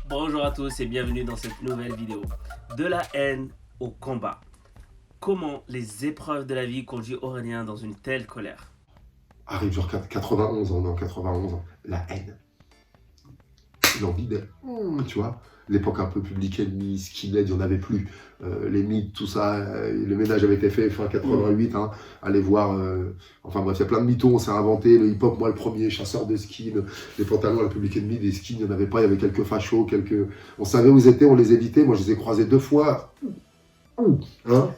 Bonjour à tous et bienvenue dans cette nouvelle vidéo. De la haine au combat. Comment les épreuves de la vie conduisent Aurélien dans une telle colère? Arrive genre 91, on est en 91, la haine. L'envie de... tu vois, l'époque un peu Public Enemy, Skinhead, il n'y en avait plus. Les mythes, tout ça, le ménage avait été fait fin 88, hein, allez voir, enfin bref, il y a plein de mythos, on s'est inventé, le hip-hop, moi le premier, chasseur de skins, les pantalons, la Public Enemy, des skins, il n'y en avait pas, il y avait quelques fachos, on savait où ils étaient, on les évitait, moi je les ai croisés 2 fois, hein,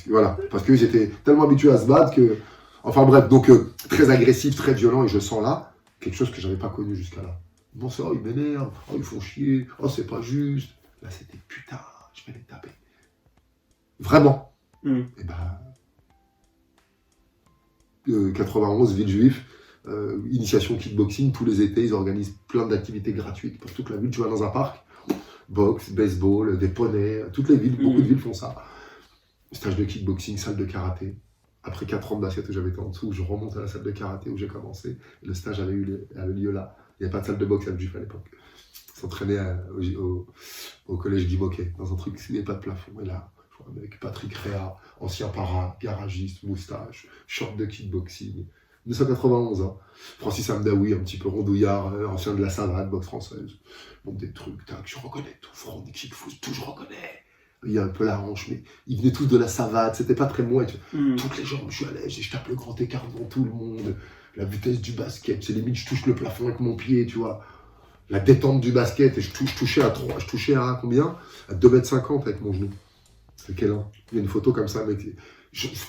voilà, parce qu'ils étaient tellement habitués à se battre que, enfin bref, donc très agressif, très violent, et je sens là quelque chose que j'avais pas connu jusqu'à là. Bon, ça, ils m'énervent, oh, ils font chier, oh, c'est pas juste. Là, c'était putain, je vais les taper. Vraiment. Et bah, 91, Villejuif, initiation kickboxing, tous les étés, ils organisent plein d'activités gratuites pour toute la ville. Tu vas dans un parc, boxe, baseball, des poneys, toutes les villes, beaucoup de villes font ça. Stage de kickboxing, salle de karaté. Après 4 ans de basket où j'avais été en dessous, je remonte à la salle de karaté où j'ai commencé. Le stage avait eu lieu là. Il n'y avait pas de salle de boxe à Villejuif à l'époque. Ils s'entraînaient au collège Guy Moquet, dans un truc qui n'avait pas de plafond. Et là, je vois avec Patrick Réa, ancien para, garagiste, moustache, short de kickboxing. 1991, hein. Francis Amdaoui, un petit peu rondouillard, ancien de la savate, boxe française. Bon, des trucs, tac, je reconnais tout. Front, kick, tout, je reconnais. Il y a un peu la hanche, mais ils venaient tous de la savate, c'était pas très moi. Toutes les jambes, je suis à l'aise, je tape le grand écart devant tout le monde. La vitesse du basket, c'est limite, je touche le plafond avec mon pied, tu vois. La détente du basket, et je touchais à 3, je touchais à combien? À 2,50 m avec mon genou. C'est quel an? Il y a une photo comme ça, mec.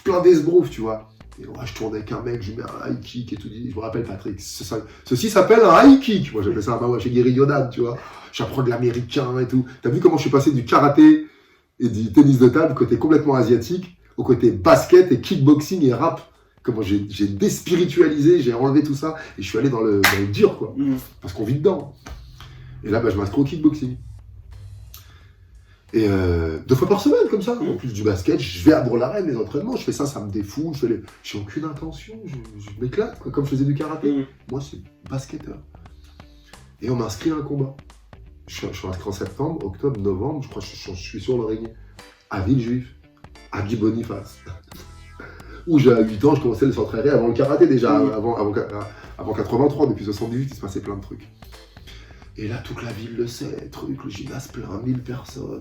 Plein d'esbrouf, tu vois. Et ouais, je tourne avec un mec, je lui mets un high kick et tout. Je me rappelle, Patrick, ceci s'appelle un high kick. Moi, j'appelais ça un bawa chez Gary Yonan, tu vois. J'apprends de l'américain et tout. T'as vu comment je suis passé du karaté et du tennis de table, côté complètement asiatique, au côté basket et kickboxing et rap? Comment j'ai déspiritualisé, j'ai enlevé tout ça et je suis allé dans le dur, quoi. Parce qu'on vit dedans. Et là, bah, je m'inscris au kickboxing. Et 2 fois par semaine, comme ça. En plus du basket, je vais à Bourg-la-Reine, les entraînements, je fais ça me défoule, j'ai aucune intention, je m'éclate, quoi, comme je faisais du karaté. Moi, c'est basketteur. Et on m'inscrit à un combat. Je suis inscrit en septembre, octobre, novembre, je crois que je suis sur le ring. À Villejuif, à Guy Boniface. Où j'ai 8 ans, je commençais à s'entraîner avant le karaté déjà, avant 83, depuis 78, il se passait plein de trucs. Et là, toute la ville le sait, le gymnase plein, 1000 personnes.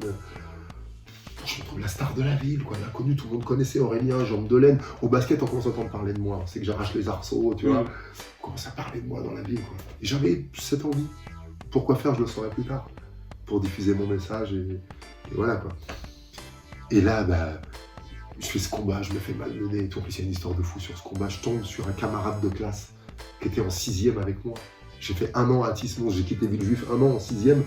Je me trouve la star de la ville, quoi, l'inconnu, tout le monde connaissait Aurélien, jambes de laine. Au basket, on commence à entendre parler de moi, c'est que j'arrache les arceaux, tu vois. On commence à parler de moi dans la ville, quoi. Et j'avais cette envie. Pourquoi faire, je le saurai plus tard. Pour diffuser mon message, et voilà, quoi. Et là, bah, je fais ce combat, je me fais malmener et tout. En plus, il y a une histoire de fou sur ce combat. Je tombe sur un camarade de classe qui était en 6e avec moi. J'ai fait 1 an à Tismons, j'ai quitté Villejuif 1 an en 6e.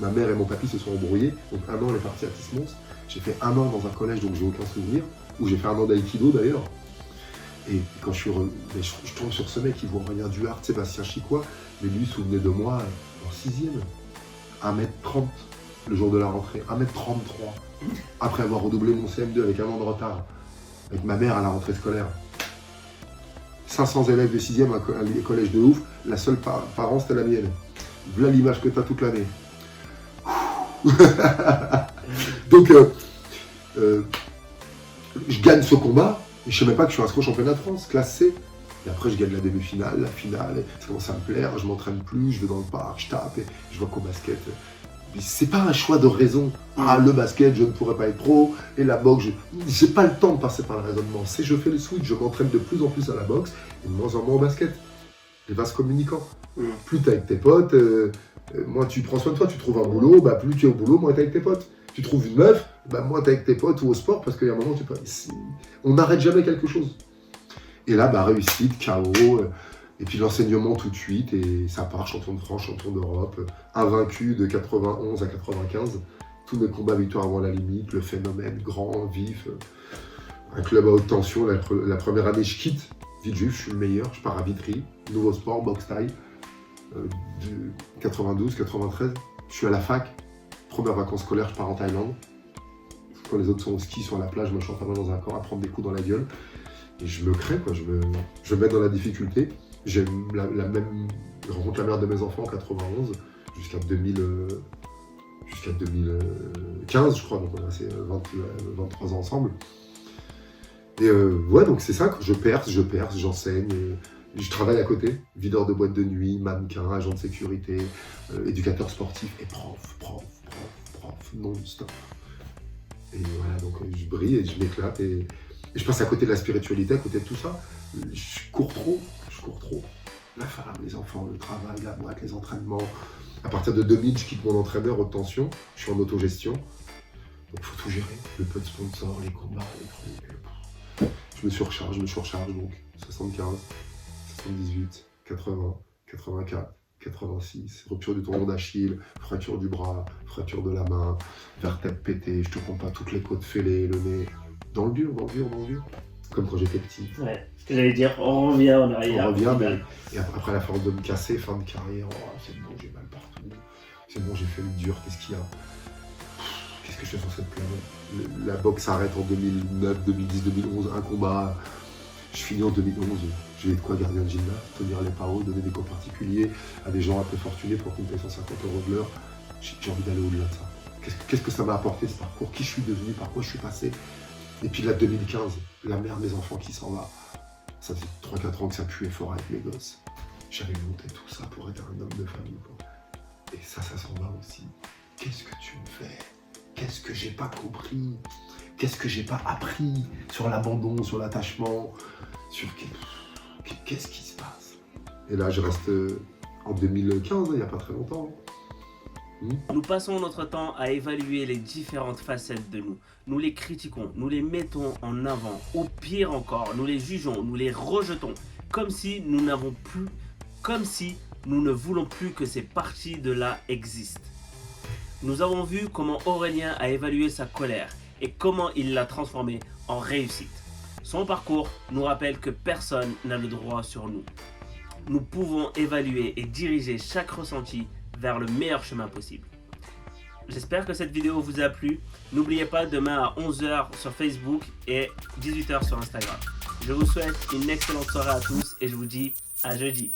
Ma mère et mon papy se sont embrouillés, donc 1 an, elle est partie à Tismons. J'ai fait 1 an dans un collège, donc j'ai aucun souvenir, où j'ai fait 1 an d'aïkido d'ailleurs. Et quand je tombe sur ce mec, il voit Aurélien Duhart, Sébastien Chicois, mais lui souvenait de moi en 6e. 1m30 le jour de la rentrée, 1m33, après avoir redoublé mon CM2 avec 1 an de retard, avec ma mère à la rentrée scolaire. 500 élèves de 6e, un collège de ouf, la seule parent c'était la mienne. Voilà l'image que t'as toute l'année. Donc, je gagne ce combat, et je sais même pas que je suis inscrit au championnat de France, classe C. Et après, je gagne la demi-finale, la finale, ça commence à me plaire, je m'entraîne plus, je vais dans le parc, je tape, et je vois qu'au basket, c'est pas un choix de raison. Ah, le basket, je ne pourrais pas être pro, et la boxe, j'ai pas le temps de passer par le raisonnement. C'est je fais le switch, je m'entraîne de plus en plus à la boxe, et de moins en moins au basket. Les vases communicants. Plus t'es avec tes potes, moins tu prends soin de toi, tu trouves un boulot, bah plus tu es au boulot, moins t'es avec tes potes. Tu trouves une meuf, bah moins t'es avec tes potes ou au sport, parce qu'il y a un moment, on n'arrête jamais quelque chose. Et là, bah réussite, chaos, et puis l'enseignement tout de suite, et ça part, champion de France, champion d'Europe, invaincu de 91 à 95, tous mes combats victoires avant la limite, le phénomène grand, vif, un club à haute tension. La première année, je quitte Villejuif, je suis le meilleur, je pars à Vitry, nouveau sport, boxe taille, du 92, 93, je suis à la fac, première vacances scolaires, je pars en Thaïlande. Quand les autres sont au ski sur la plage, moi je suis enfermé dans un corps à prendre des coups dans la gueule. Et je me crée, quoi, je me mets dans la difficulté. J'ai je rencontre la mère de mes enfants en 91 jusqu'à jusqu'à 2015, je crois, donc on a passé 23 ans ensemble. Et ouais, donc c'est ça, je perce, j'enseigne, je travaille à côté, videur de boîte de nuit, mannequin, agent de sécurité, éducateur sportif et prof, non-stop. Et voilà, donc je brille et je m'éclate et je passe à côté de la spiritualité, à côté de tout ça. Je cours trop. La femme, les enfants, le travail, la boîte, les entraînements. À partir de 2000, je quitte mon entraîneur haute tension, je suis en autogestion. Donc il faut tout gérer, le peu de sponsors, les combats, les trucs. Je me surcharge, donc 75, 78, 80, 84, 86, rupture du tendon d'Achille, fracture du bras, fracture de la main, vertèbre pétée, je te compte pas toutes les côtes fêlées, le nez. Dans le dur. Comme quand j'étais petit. Ouais, ce que j'allais dire, on revient en arrière. On revient, mais et après la force de me casser, fin de carrière, oh, c'est bon, j'ai mal partout. C'est bon, j'ai fait le dur, qu'est-ce qu'il y a? Qu'est-ce que je fais sur cette planète? La boxe s'arrête en 2009, 2010, 2011, un combat. Je finis en 2011, j'ai de quoi garder un gymnase, tenir les paros, donner des cours particuliers à des gens un peu fortunés pour qu'on me paye 150 € de l'heure. J'ai envie d'aller au-delà de ça. Qu'est-ce que ça m'a apporté ce parcours? Qui je suis devenu? Par quoi je suis passé? Et puis là, 2015, la mère de mes enfants qui s'en va. Ça fait 3-4 ans que ça puait fort avec mes gosses. J'avais monté tout ça pour être un homme de famille, quoi. Et ça s'en va aussi. Qu'est-ce que tu me fais? Qu'est-ce que j'ai pas compris? Qu'est-ce que j'ai pas appris sur l'abandon, sur l'attachement, sur qu'est-ce qui se passe? Et là, je reste en 2015, il n'y a pas très longtemps. Nous passons notre temps à évaluer les différentes facettes de nous. Nous les critiquons, nous les mettons en avant. Ou pire encore, nous les jugeons, nous les rejetons. Comme si nous ne voulons plus que ces parties de là existent. Nous avons vu comment Aurélien a évalué sa colère et comment il l'a transformée en réussite. Son parcours nous rappelle que personne n'a le droit sur nous. Nous pouvons évaluer et diriger chaque ressenti vers le meilleur chemin possible. J'espère que cette vidéo vous a plu. N'oubliez pas, demain à 11 h sur Facebook et 18 h sur Instagram. Je vous souhaite une excellente soirée à tous et je vous dis à jeudi.